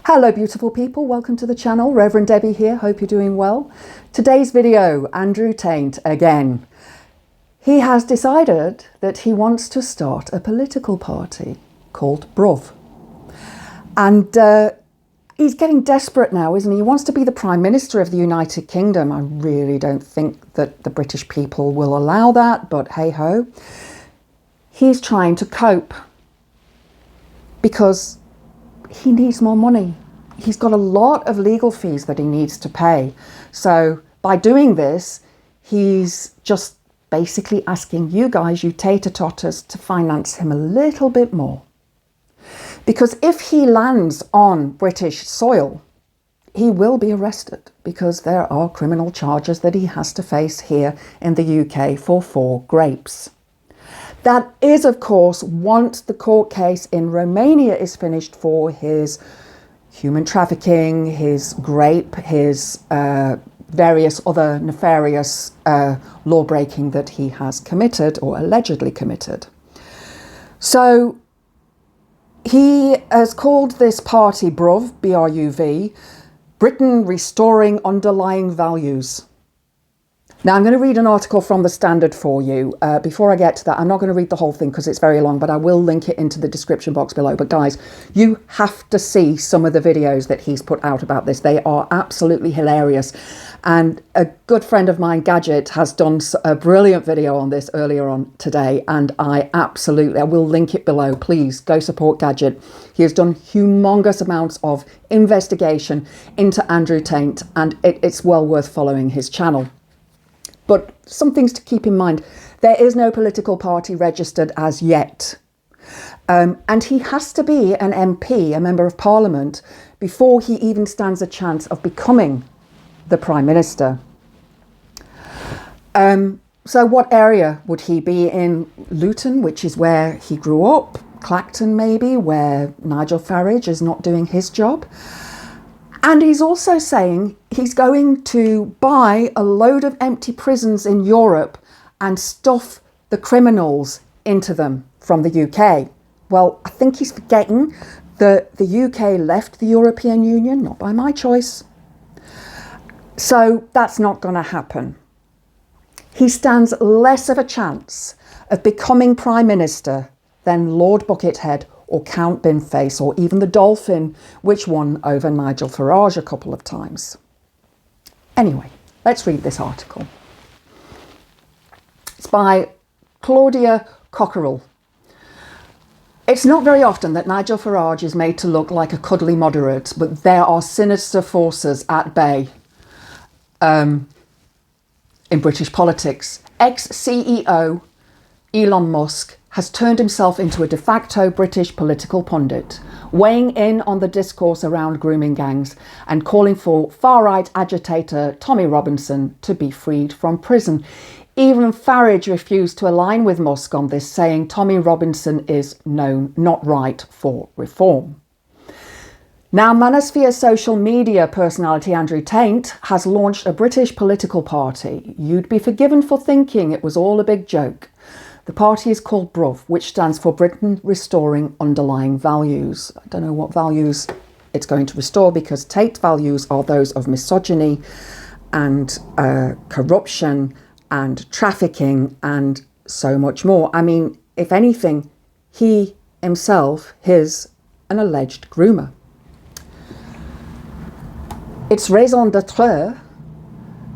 Hello beautiful people, welcome to the channel. Reverend Debbie here, hope you're doing well. Today's video, Andrew Tate again. He has decided that he wants to start a political party called Bruv. And he's getting desperate now, isn't he? He wants to be the Prime Minister of the United Kingdom. I really don't think that the British people will allow that, but hey ho. He's trying to cope because he needs more money. He's got a lot of legal fees that he needs to pay. So by doing this, he's just basically asking you guys, you Tate'S, to finance him a little bit more. Because if he lands on British soil, he will be arrested because there are criminal charges that he has to face here in the UK for 4 grapes. That is, of course, once the court case in Romania is finished for his human trafficking, his grape, his various other nefarious law-breaking that he has committed or allegedly committed. So he has called this party Bruv, B-R-U-V, Britain Restoring Underlying Values. Now, I'm going to read an article from The Standard for you. Before I get to that, I'm not going to read the whole thing because it's very long, but I will link it into the description box below. But guys, you have to see some of the videos that he's put out about this. They are absolutely hilarious. And a good friend of mine, Gadget, has done a brilliant video on this earlier on today. And I will link it below. Please go support Gadget. He has done humongous amounts of investigation into Andrew Tate, and it's well worth following his channel. But some things to keep in mind. There is no political party registered as yet. And he has to be an MP, a Member of Parliament, before he even stands a chance of becoming the Prime Minister. So what area would he be in? Luton, which is where he grew up. Clacton, maybe, where Nigel Farage is not doing his job. And he's also saying he's going to buy a load of empty prisons in Europe and stuff the criminals into them from the UK. Well, I think he's forgetting that the UK left the European Union, not by my choice. So that's not going to happen. He stands less of a chance of becoming Prime Minister than Lord Buckethead or Count Binface, or even the Dolphin, which won over Nigel Farage a couple of times. Anyway, let's read this article. It's by Claudia Cockerell. It's not very often that Nigel Farage is made to look like a cuddly moderate, but there are sinister forces at bay in British politics. Ex-CEO Elon Musk has turned himself into a de facto British political pundit, weighing in on the discourse around grooming gangs and calling for far-right agitator Tommy Robinson to be freed from prison. Even Farage refused to align with Musk on this, saying Tommy Robinson is known not right for reform. Now, Manosphere social media personality Andrew Tate has launched a British political party. You'd be forgiven for thinking it was all a big joke. The party is called Bruv, which stands for Britain Restoring Underlying Values. I don't know what values it's going to restore, because Tate values are those of misogyny and corruption and trafficking and so much more. I mean, if anything, he himself is an alleged groomer. Its raison d'etre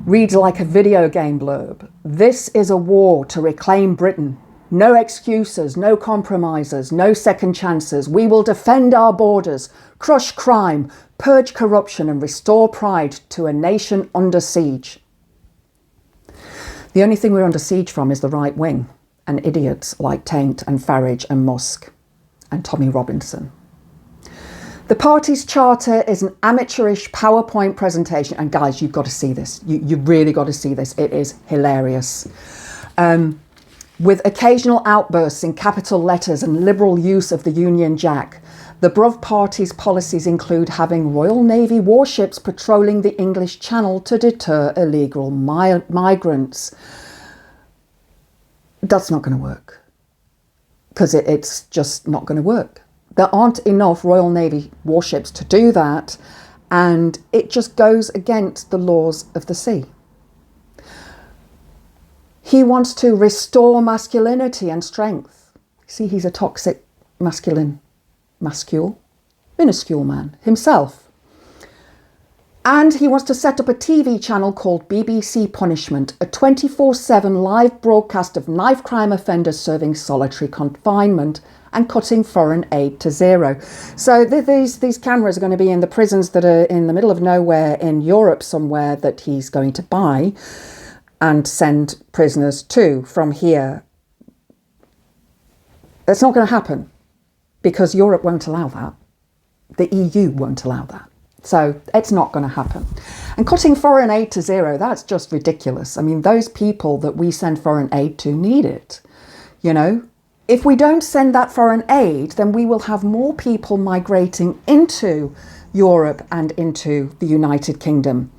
reads like a video game blurb. This is a war to reclaim Britain. No excuses, no compromises, no second chances. We will defend our borders, crush crime, purge corruption, and restore pride to a nation under siege. The only thing we're under siege from is the right wing and idiots like Tate and Farage and Musk and Tommy Robinson. The party's charter is an amateurish PowerPoint presentation. And guys, you've got to see this. You really got to see this. It is hilarious. With occasional outbursts in capital letters and liberal use of the Union Jack, the Bruv Party's policies include having Royal Navy warships patrolling the English Channel to deter illegal migrants. That's not going to work, because it's just not going to work. There aren't enough Royal Navy warships to do that, and it just goes against the laws of the sea. He wants to restore masculinity and strength. See, he's a toxic minuscule man himself. And he wants to set up a TV channel called BBC Punishment, a 24/7 live broadcast of knife crime offenders serving solitary confinement and cutting foreign aid to zero. So these cameras are going to be in the prisons that are in the middle of nowhere in Europe somewhere that he's going to buy and send prisoners to from here. That's not going to happen because Europe won't allow that. The EU won't allow that. So it's not going to happen. And cutting foreign aid to zero, that's just ridiculous. I mean, those people that we send foreign aid to need it, you know. If we don't send that foreign aid, then we will have more people migrating into Europe and into the United Kingdom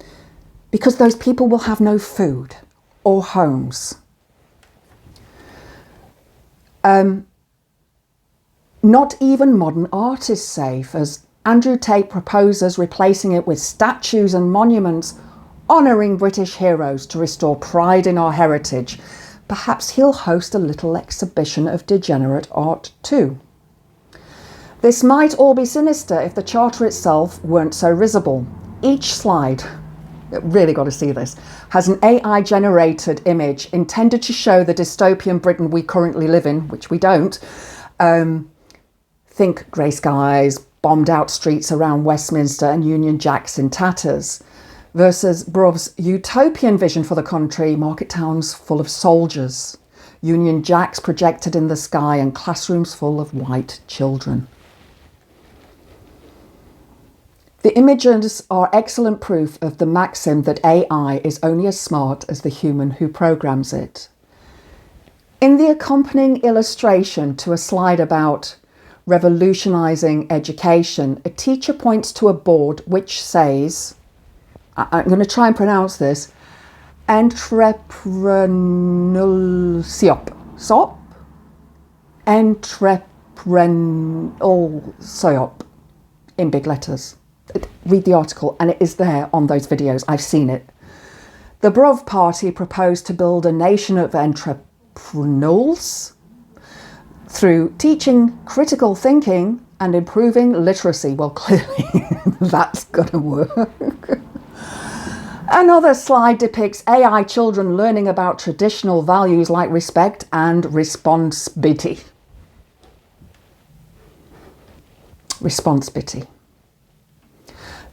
because those people will have no food or homes. Not even modern art is safe, as Andrew Tate proposes replacing it with statues and monuments honouring British heroes to restore pride in our heritage. Perhaps he'll host a little exhibition of degenerate art too. This might all be sinister if the charter itself weren't so risible. Each slide, really got to see this, has an AI-generated image intended to show the dystopian Britain we currently live in, which we don't. Think grey skies, bombed out streets around Westminster and Union Jacks in tatters, versus Bruv's utopian vision for the country, market towns full of soldiers, Union Jacks projected in the sky and classrooms full of white children. The images are excellent proof of the maxim that AI is only as smart as the human who programs it. In the accompanying illustration to a slide about revolutionising education, a teacher points to a board which says, I'm going to try and pronounce this, entrepreneurship in big letters. Read the article and it is there on those videos. I've seen it. The Bruv party proposed to build a nation of entrepreneurs through teaching critical thinking and improving literacy. Well, clearly that's going to work. Another slide depicts AI children learning about traditional values like respect and responsibility.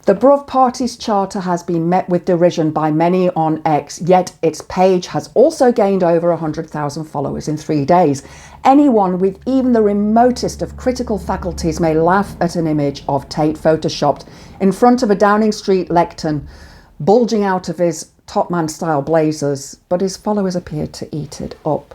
The Bruv Party's charter has been met with derision by many on X, yet its page has also gained over 100,000 followers in 3 days. Anyone with even the remotest of critical faculties may laugh at an image of Tate photoshopped in front of a Downing Street lectern, bulging out of his top man style blazers, but his followers appeared to eat it up.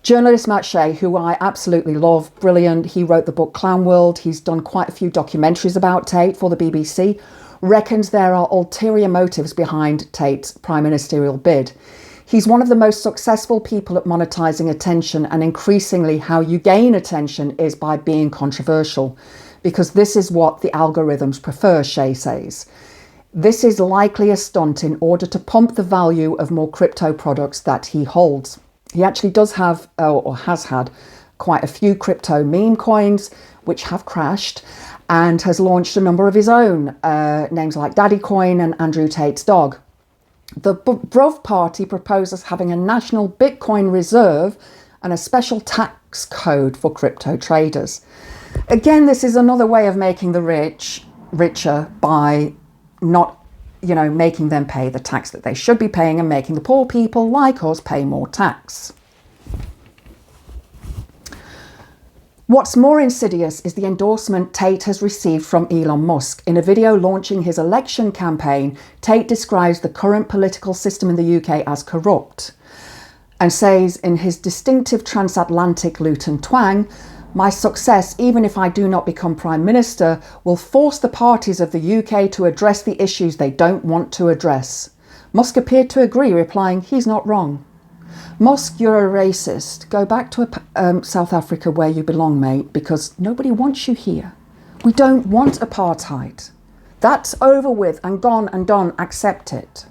Journalist Matt Shea, who I absolutely love, brilliant. He wrote the book Clown World. He's done quite a few documentaries about Tate for the BBC, reckons there are ulterior motives behind Tate's prime ministerial bid. He's one of the most successful people at monetising attention, and increasingly how you gain attention is by being controversial, because this is what the algorithms prefer, Shea says. This is likely a stunt in order to pump the value of more crypto products that he holds. He actually does have, or has had, quite a few crypto meme coins, which have crashed, and has launched a number of his own, names like Daddy Coin and Andrew Tate's dog. The Bruv Party proposes having a national Bitcoin reserve and a special tax code for crypto traders. Again, this is another way of making the rich richer by not, making them pay the tax that they should be paying and making the poor people like us pay more tax. What's more insidious is the endorsement Tate has received from Elon Musk. In a video launching his election campaign, Tate describes the current political system in the UK as corrupt and says in his distinctive transatlantic Luton twang, "My success, even if I do not become Prime Minister, will force the parties of the UK to address the issues they don't want to address." Musk appeared to agree, replying, "He's not wrong." Musk, you're a racist. Go back to South Africa where you belong, mate, because nobody wants you here. We don't want apartheid. That's over with and gone and done. Accept it.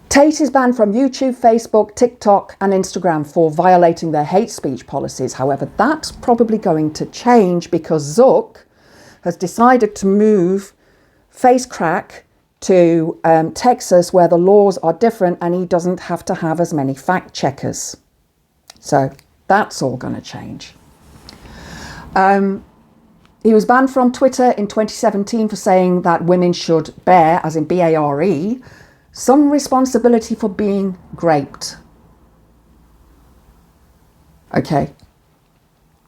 Tate is banned from YouTube, Facebook, TikTok and Instagram for violating their hate speech policies. However, that's probably going to change because Zuck has decided to move Facecrack to Texas, where the laws are different and he doesn't have to have as many fact checkers. So that's all going to change. He was banned from Twitter in 2017 for saying that women should bear, as in B-A-R-E, some responsibility for being raped. Okay,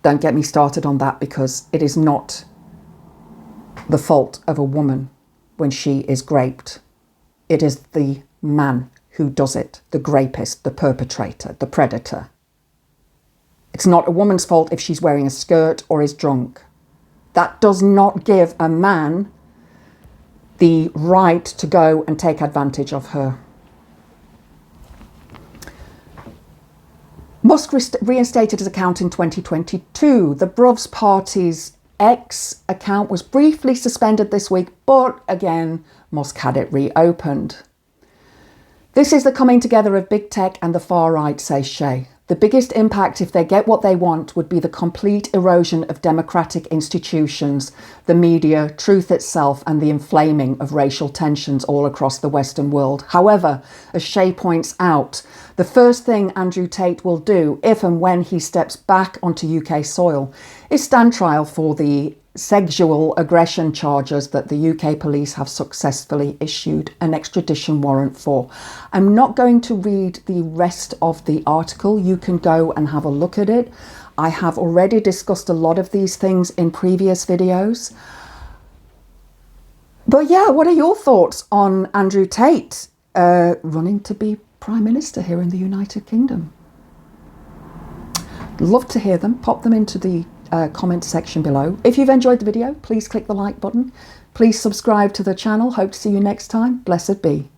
don't get me started on that, because it is not the fault of a woman when she is raped. It is the man who does it, the rapist, the perpetrator, the predator. It's not a woman's fault if she's wearing a skirt or is drunk. That does not give a man the right to go and take advantage of her. Musk reinstated his account in 2022. The Bruv's party's X account was briefly suspended this week, but again, Musk had it reopened. This is the coming together of big tech and the far right, says Shay. The biggest impact, if they get what they want, would be the complete erosion of democratic institutions, the media, truth itself, and the inflaming of racial tensions all across the Western world. However, as Shay points out, the first thing Andrew Tate will do, if and when he steps back onto UK soil, is stand trial for the sexual aggression charges that the UK police have successfully issued an extradition warrant for. I'm not going to read the rest of the article. You can go and have a look at it. I have already discussed a lot of these things in previous videos. But yeah, what are your thoughts on Andrew Tate running to be Prime Minister here in the United Kingdom? Love to hear them. Pop them into the comment section below. If you've enjoyed the video, please click the like button. Please subscribe to the channel. Hope to see you next time. Blessed be.